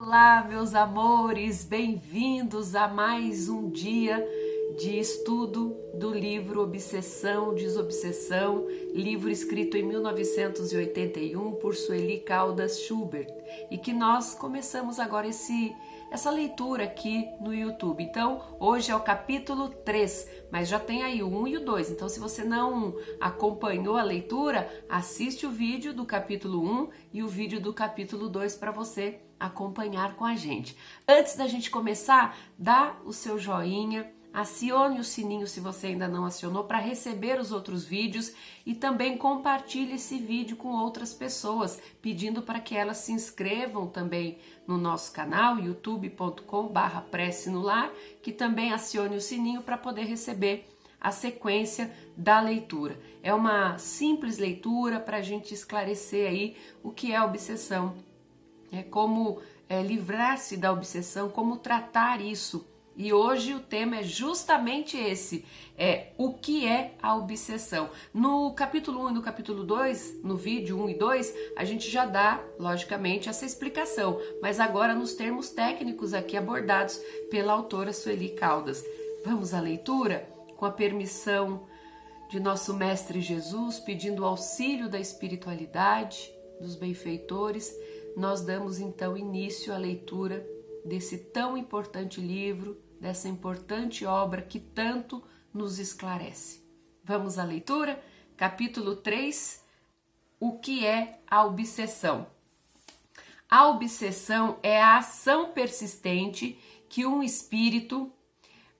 Olá, meus amores, bem-vindos a mais um dia de estudo do livro Obsessão, Desobsessão, livro escrito em 1981 por Sueli Caldas Schubert, e que nós começamos agora essa leitura aqui no YouTube. Então, hoje é o capítulo 3, mas já tem aí o 1 e o 2. Então, se você não acompanhou a leitura, assiste o vídeo do capítulo 1 e o vídeo do capítulo 2 para você acompanhar com a gente. Antes da gente começar, dá o seu joinha, acione o sininho se você ainda não acionou para receber os outros vídeos e também compartilhe esse vídeo com outras pessoas, pedindo para que elas se inscrevam também no nosso canal youtube.com/prece no lar, que também acione o sininho para poder receber a sequência da leitura. É uma simples leitura para a gente esclarecer aí o que é a obsessão, como livrar-se da obsessão, como tratar isso. E hoje o tema é justamente esse, o que é a obsessão. No capítulo 1 e no capítulo 2, no vídeo 1 e 2, a gente já dá, logicamente, essa explicação, mas agora nos termos técnicos aqui abordados pela autora Sueli Caldas. Vamos à leitura? Com a permissão de nosso Mestre Jesus, pedindo o auxílio da espiritualidade, dos benfeitores, nós damos então início à leitura desse tão importante livro, dessa importante obra que tanto nos esclarece. Vamos à leitura? Capítulo 3, o que é a obsessão? A obsessão é a ação persistente que um espírito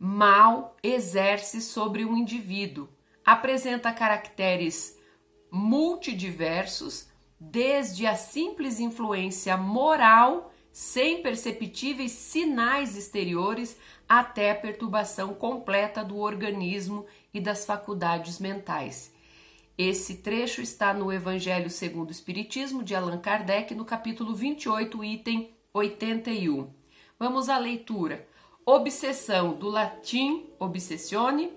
mal exerce sobre um indivíduo. Apresenta caracteres multidiversos, desde a simples influência moral, sem perceptíveis sinais exteriores, até a perturbação completa do organismo e das faculdades mentais. Esse trecho está no Evangelho segundo o Espiritismo, de Allan Kardec, no capítulo 28, item 81. Vamos à leitura. Obsessão, do latim obsessione,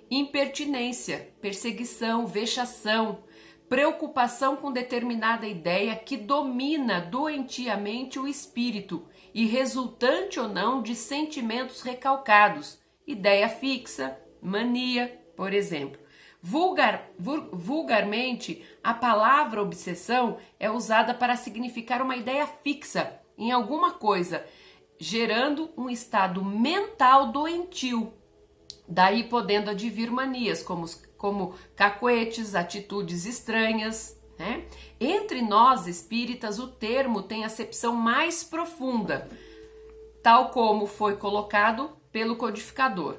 impertinência, perseguição, vexação, preocupação com determinada ideia que domina doentiamente o espírito e resultante ou não de sentimentos recalcados, ideia fixa, mania, por exemplo. Vulgarmente, a palavra obsessão é usada para significar uma ideia fixa em alguma coisa, gerando um estado mental doentio. Daí podendo advir manias, como cacuetes, atitudes estranhas, né? Entre nós espíritas, o termo tem acepção mais profunda, tal como foi colocado pelo codificador.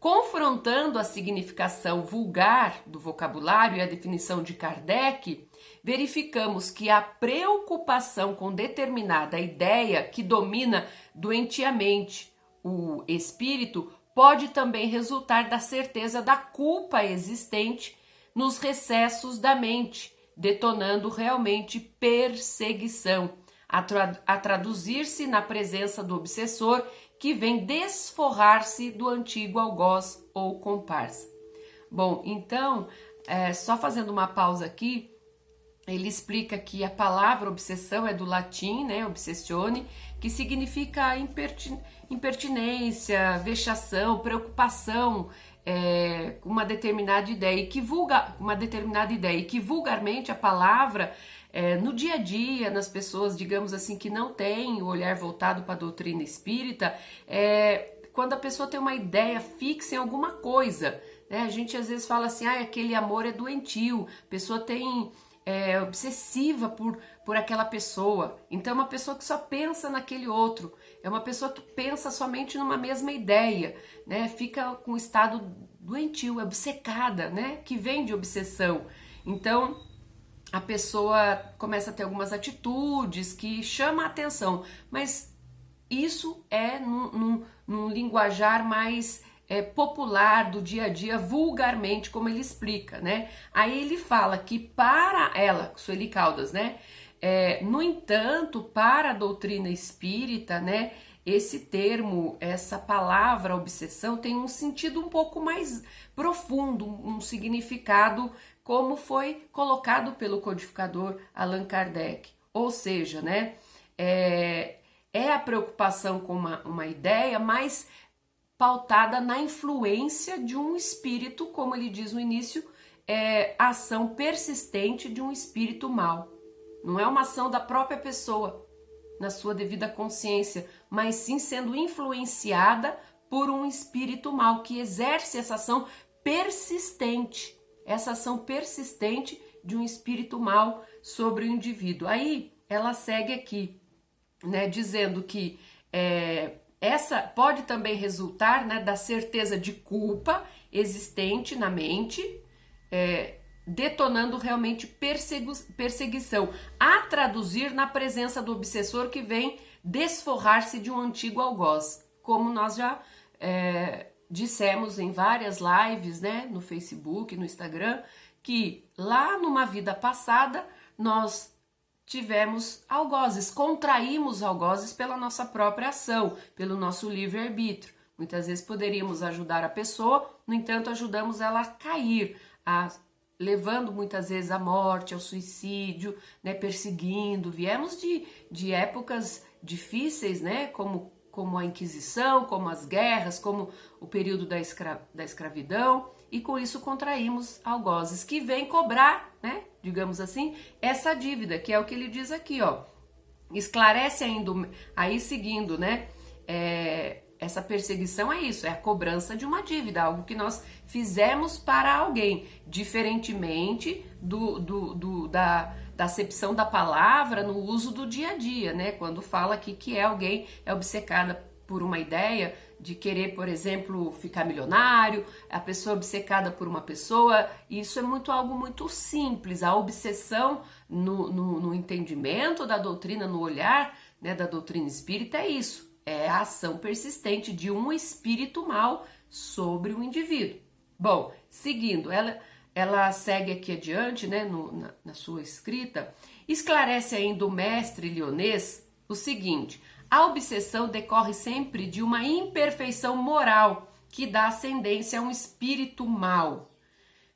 Confrontando a significação vulgar do vocabulário e a definição de Kardec, verificamos que a preocupação com determinada ideia que domina doentiamente o espírito pode também resultar da certeza da culpa existente nos recessos da mente, detonando realmente perseguição, a traduzir-se na presença do obsessor que vem desforrar-se do antigo algoz ou comparsa. Bom, então, só fazendo uma pausa aqui, ele explica que a palavra obsessão é do latim, né, obsessione, que significa impertinência, vexação, preocupação com uma determinada ideia, e que vulgarmente a palavra no dia a dia, nas pessoas, digamos assim, que não têm o olhar voltado para a doutrina espírita, quando a pessoa tem uma ideia fixa em alguma coisa, né? A gente às vezes fala assim, aquele amor é doentio, a pessoa tem obsessiva por aquela pessoa. Então é uma pessoa que só pensa naquele outro, é uma pessoa que pensa somente numa mesma ideia, né? Fica com um estado doentio, obcecada, né? Que vem de obsessão. Então a pessoa começa a ter algumas atitudes que chamam a atenção, mas isso é num linguajar mais popular do dia a dia, vulgarmente, como ele explica, né? Aí ele fala que para ela, Sueli Caldas, né? No entanto, para a doutrina espírita, né? Esse termo, essa palavra obsessão tem um sentido um pouco mais profundo, um significado como foi colocado pelo codificador Allan Kardec. Ou seja, né? é a preocupação com uma ideia mais pautada na influência de um espírito, como ele diz no início, a ação persistente de um espírito mau. Não é uma ação da própria pessoa, na sua devida consciência, mas sim sendo influenciada por um espírito mau que exerce essa ação persistente, de um espírito mau sobre o indivíduo. Aí ela segue aqui, né, dizendo que essa pode também resultar, né, da certeza de culpa existente na mente, detonando realmente perseguição, a traduzir na presença do obsessor que vem desforrar-se de um antigo algoz, como nós já dissemos em várias lives, né, no Facebook, no Instagram, que lá numa vida passada nós tivemos algozes, contraímos algozes pela nossa própria ação, pelo nosso livre-arbítrio. Muitas vezes poderíamos ajudar a pessoa, no entanto ajudamos ela a cair, levando muitas vezes à morte, ao suicídio, né, perseguindo. Viemos de épocas difíceis, né, como a Inquisição, como as guerras, como o período da escravidão, e com isso contraímos algozes, que vem cobrar, né, digamos assim, essa dívida, que é o que ele diz aqui, ó. Esclarece ainda, aí seguindo, né, essa perseguição é isso, é a cobrança de uma dívida, algo que nós fizemos para alguém, diferentemente da acepção da palavra no uso do dia a dia, né? Quando fala aqui que alguém é obcecada por uma ideia de querer, por exemplo, ficar milionário, a pessoa é obcecada por uma pessoa, isso é algo muito simples. A obsessão no entendimento da doutrina, no olhar, né, da doutrina espírita é isso, é a ação persistente de um espírito mau sobre o indivíduo. Bom, seguindo, ela segue aqui adiante, né, na sua escrita, esclarece ainda o mestre lionês o seguinte: a obsessão decorre sempre de uma imperfeição moral que dá ascendência a um espírito mau.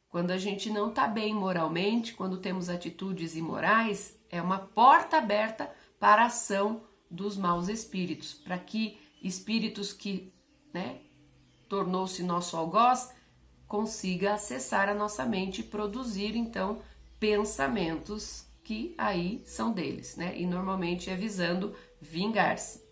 Quando a gente não está bem moralmente, quando temos atitudes imorais, é uma porta aberta para a ação dos maus espíritos, para que espíritos que, né, tornou-se nosso algoz, consiga acessar a nossa mente e produzir, então, pensamentos que aí são deles, né? E normalmente é visando vingar-se.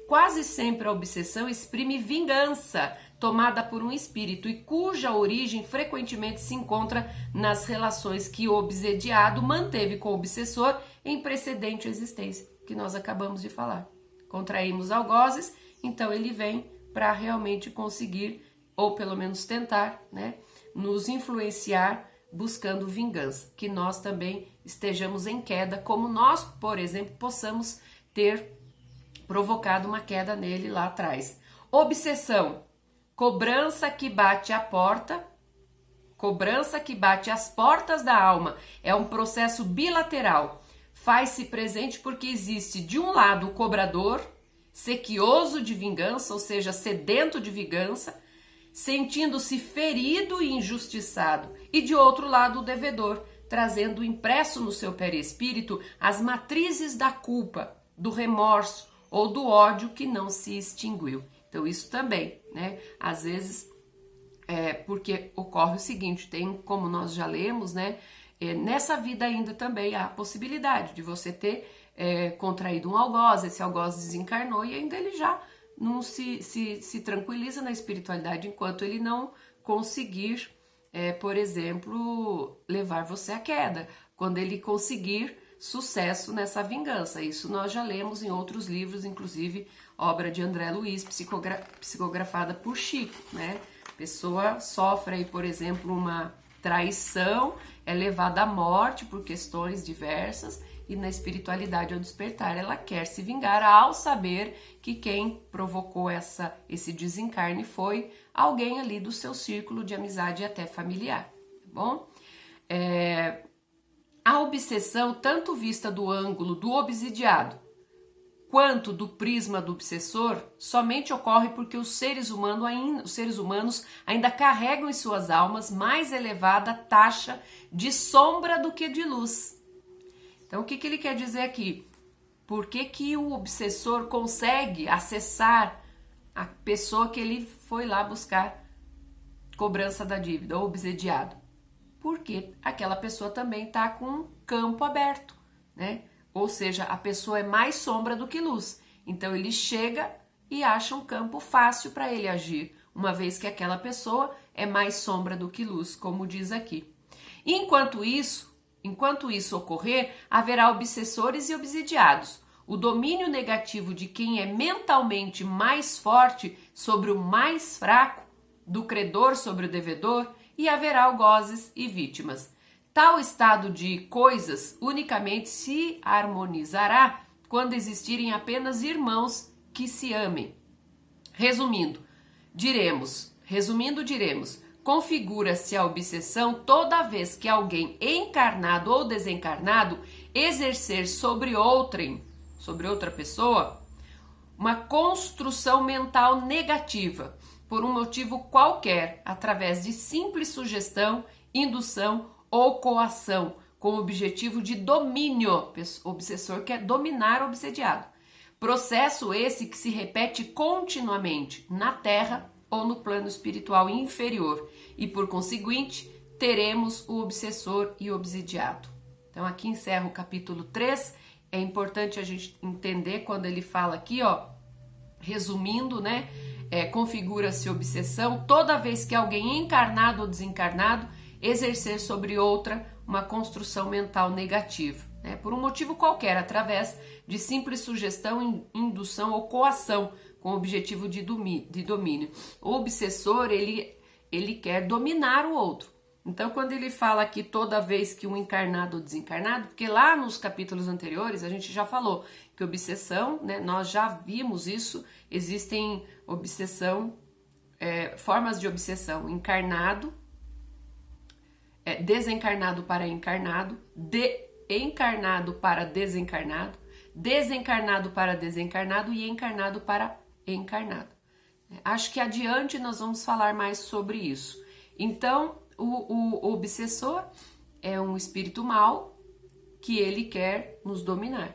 Quase sempre a obsessão exprime vingança tomada por um espírito e cuja origem frequentemente se encontra nas relações que o obsediado manteve com o obsessor em precedente existência, que nós acabamos de falar. Contraímos algozes, então ele vem para realmente conseguir, ou pelo menos tentar, né, nos influenciar buscando vingança, que nós também estejamos em queda, como nós, por exemplo, possamos ter provocado uma queda nele lá atrás. Obsessão, cobrança que bate à porta, cobrança que bate às portas da alma, é um processo bilateral. Faz-se presente porque existe de um lado o cobrador, sequioso de vingança, ou seja, sedento de vingança, sentindo-se ferido e injustiçado, e de outro lado o devedor, trazendo impresso no seu perispírito as matrizes da culpa, do remorso ou do ódio que não se extinguiu. Então isso também, né? Às vezes porque ocorre o seguinte, tem, como nós já lemos, né? Nessa vida ainda também há a possibilidade de você ter contraído um algoz, esse algoz desencarnou e ainda ele já não se tranquiliza na espiritualidade enquanto ele não conseguir, por exemplo, levar você à queda, quando ele conseguir sucesso nessa vingança. Isso nós já lemos em outros livros, inclusive obra de André Luiz, psicografada por Chico, né? A pessoa sofre aí, por exemplo, uma traição, é levada à morte por questões diversas, e na espiritualidade ao despertar ela quer se vingar ao saber que quem provocou esse desencarne foi alguém ali do seu círculo de amizade e até familiar, tá bom? A obsessão, tanto vista do ângulo do obsidiado quanto do prisma do obsessor, somente ocorre porque os seres humanos ainda carregam em suas almas mais elevada taxa de sombra do que de luz. Então, o que ele quer dizer aqui? Por que que o obsessor consegue acessar a pessoa que ele foi lá buscar cobrança da dívida, ou obsediado? Porque aquela pessoa também está com um campo aberto, né? Ou seja, a pessoa é mais sombra do que luz. Então ele chega e acha um campo fácil para ele agir, uma vez que aquela pessoa é mais sombra do que luz, como diz aqui. Enquanto isso ocorrer, haverá obsessores e obsidiados. O domínio negativo de quem é mentalmente mais forte sobre o mais fraco, do credor sobre o devedor, e haverá algozes e vítimas. Tal estado de coisas unicamente se harmonizará quando existirem apenas irmãos que se amem. Resumindo, diremos, configura-se a obsessão toda vez que alguém encarnado ou desencarnado exercer sobre outra pessoa, uma construção mental negativa, por um motivo qualquer, através de simples sugestão, indução ou coação, com o objetivo de domínio. O obsessor quer dominar o obsediado. Processo esse que se repete continuamente na Terra ou no plano espiritual inferior, e por conseguinte, teremos o obsessor e o obsidiado. Então aqui encerra o capítulo 3. É importante a gente entender quando ele fala aqui, resumindo, né? Configura-se obsessão toda vez que alguém encarnado ou desencarnado exercer sobre outra uma construção mental negativa, né? Por um motivo qualquer, através de simples sugestão, indução ou coação, com o objetivo de domínio. O obsessor, ele quer dominar o outro. Então, quando ele fala aqui toda vez que um encarnado ou desencarnado, porque lá nos capítulos anteriores a gente já falou que obsessão, né, nós já vimos isso, existem formas de obsessão: encarnado, desencarnado para encarnado, encarnado para desencarnado, desencarnado para desencarnado e encarnado para encarnado. Acho que adiante nós vamos falar mais sobre isso. Então, o obsessor é um espírito mau que ele quer nos dominar,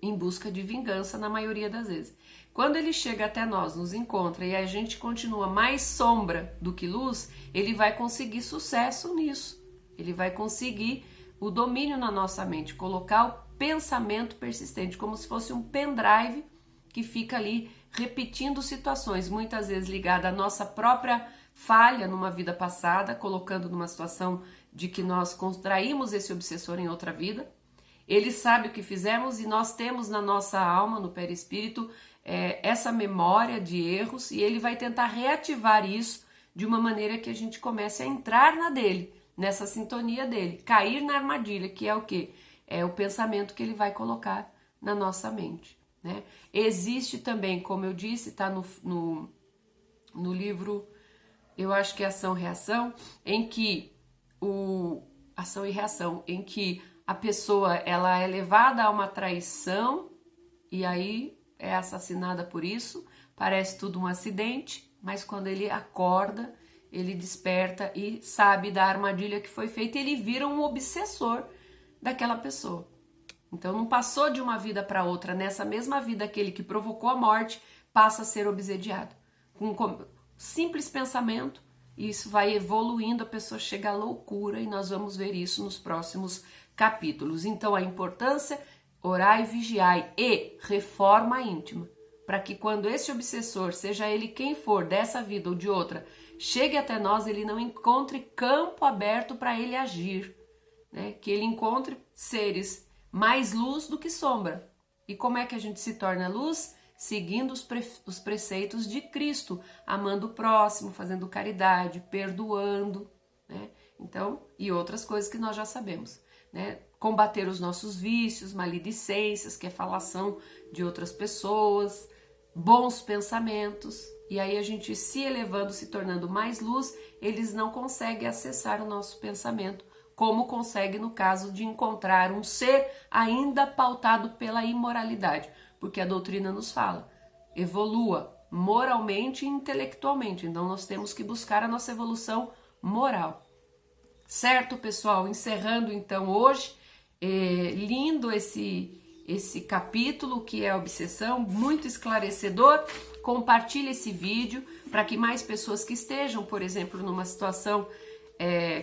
em busca de vingança na maioria das vezes. Quando ele chega até nós, nos encontra e a gente continua mais sombra do que luz, ele vai conseguir sucesso nisso. Ele vai conseguir o domínio na nossa mente, colocar o pensamento persistente, como se fosse um pendrive que fica ali repetindo situações, muitas vezes ligada à nossa própria falha numa vida passada, colocando numa situação de que nós contraímos esse obsessor em outra vida. Ele sabe o que fizemos e nós temos na nossa alma, no perispírito, essa memória de erros, e ele vai tentar reativar isso de uma maneira que a gente comece a entrar na dele, nessa sintonia dele, cair na armadilha, que é o quê? É o pensamento que ele vai colocar na nossa mente, né? Existe também, como eu disse, está no livro, eu acho que é Ação e Reação, em que Ação e Reação, em que a pessoa ela é levada a uma traição e aí é assassinada por isso, parece tudo um acidente, mas quando ele acorda, ele desperta e sabe da armadilha que foi feita e ele vira um obsessor daquela pessoa. Então não passou de uma vida para outra, nessa mesma vida aquele que provocou a morte passa a ser obsediado. Com simples pensamento, isso vai evoluindo, a pessoa chega à loucura e nós vamos ver isso nos próximos capítulos. Então a importância, orai e vigiai e reforma íntima, para que quando esse obsessor, seja ele quem for, dessa vida ou de outra, chegue até nós, ele não encontre campo aberto para ele agir, né? Que ele encontre seres mais luz do que sombra. E como é que a gente se torna luz? Seguindo os preceitos de Cristo, amando o próximo, fazendo caridade, perdoando, né? Então, e outras coisas que nós já sabemos, né? Combater os nossos vícios, maledicências, que é falação de outras pessoas, bons pensamentos. E aí a gente se elevando, se tornando mais luz, eles não conseguem acessar o nosso pensamento, como consegue no caso de encontrar um ser ainda pautado pela imoralidade. Porque a doutrina nos fala, evolua moralmente e intelectualmente. Então nós temos que buscar a nossa evolução moral. Certo, pessoal? Encerrando então hoje, lindo esse esse capítulo que é a obsessão, muito esclarecedor. Compartilhe esse vídeo para que mais pessoas que estejam, por exemplo, numa situação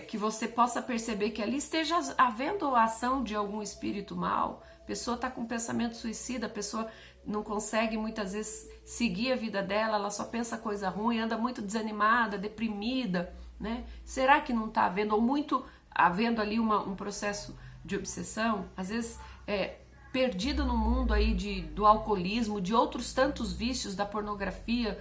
que você possa perceber que ali esteja havendo a ação de algum espírito mal. A pessoa está com pensamento suicida, a pessoa não consegue muitas vezes seguir a vida dela, ela só pensa coisa ruim, anda muito desanimada, deprimida, né? Será que não está havendo, ou muito havendo ali um processo de obsessão? Às vezes perdido no mundo aí do alcoolismo, de outros tantos vícios, da pornografia,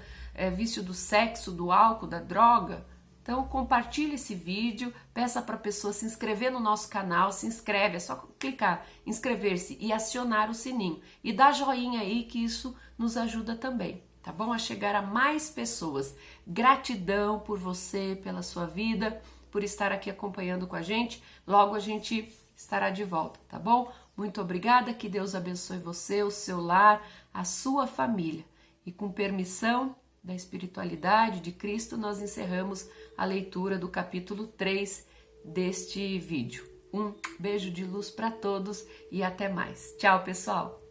vício do sexo, do álcool, da droga. Então compartilhe esse vídeo, peça para a pessoa se inscrever no nosso canal, se inscreve, é só clicar, inscrever-se e acionar o sininho. E dá joinha aí que isso nos ajuda também, tá bom? A chegar a mais pessoas. Gratidão por você, pela sua vida, por estar aqui acompanhando com a gente. Logo a gente estará de volta, tá bom? Muito obrigada, que Deus abençoe você, o seu lar, a sua família. E com permissão da espiritualidade de Cristo, nós encerramos a leitura do capítulo 3 deste vídeo. Um beijo de luz para todos e até mais. Tchau, pessoal!